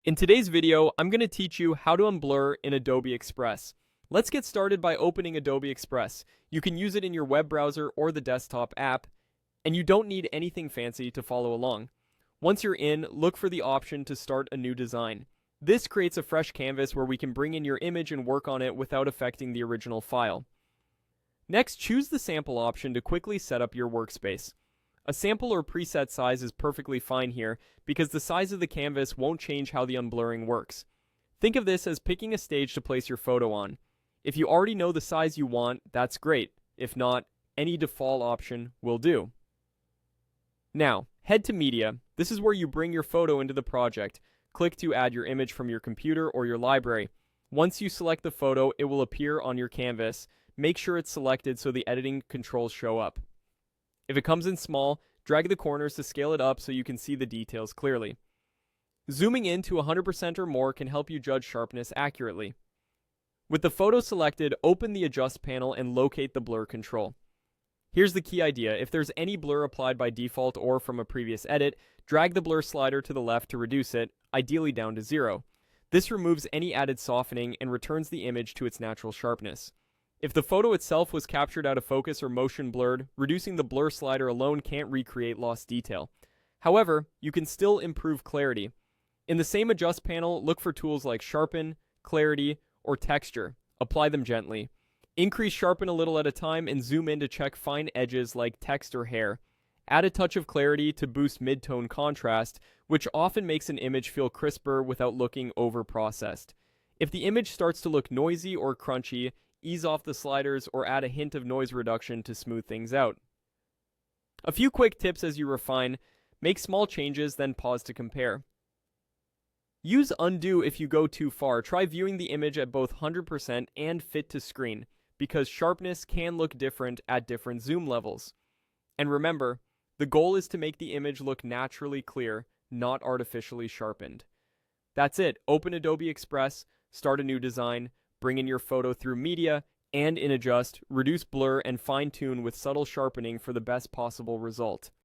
In today's video, I'm going to teach you how to unblur in Adobe Express. Let's get started by opening Adobe Express. You can use it in your web browser or the desktop app, and you don't need anything fancy to follow along. Once you're in, look for the option to start a new design. This creates a fresh canvas where we can bring in your image and work on it without affecting the original file. Next, choose the sample option to quickly set up your workspace. A sample or preset size is perfectly fine here because the size of the canvas won't change how the unblurring works. Think of this as picking a stage to place your photo on. If you already know the size you want, that's great. If not, any default option will do. Now, head to Media. This is where you bring your photo into the project. Click to add your image from your computer or your library. Once you select the photo, it will appear on your canvas. Make sure it's selected so the editing controls show up. If it comes in small, drag the corners to scale it up so you can see the details clearly. Zooming in to 100% or more can help you judge sharpness accurately. With the photo selected, open the Adjust panel and locate the blur control. Here's the key idea. If there's any blur applied by default or from a previous edit, drag the blur slider to the left to reduce it, ideally down to 0. This removes any added softening and returns the image to its natural sharpness. If the photo itself was captured out of focus or motion blurred, reducing the blur slider alone can't recreate lost detail. However, you can still improve clarity. In the same Adjust panel, look for tools like Sharpen, Clarity, or Texture. Apply them gently. Increase Sharpen a little at a time and zoom in to check fine edges like text or hair. Add a touch of Clarity to boost mid-tone contrast, which often makes an image feel crisper without looking over-processed. If the image starts to look noisy or crunchy, ease off the sliders or add a hint of noise reduction to smooth things out. A few quick tips as you refine: make small changes, then pause to compare. Use undo if you go too far. Try viewing the image at both 100% and fit to screen, because sharpness can look different at different zoom levels. And remember, the goal is to make the image look naturally clear, not artificially sharpened. That's it. Open Adobe Express, start a new design, bring in your photo through Media, and in Adjust, reduce blur and fine-tune with subtle sharpening for the best possible result.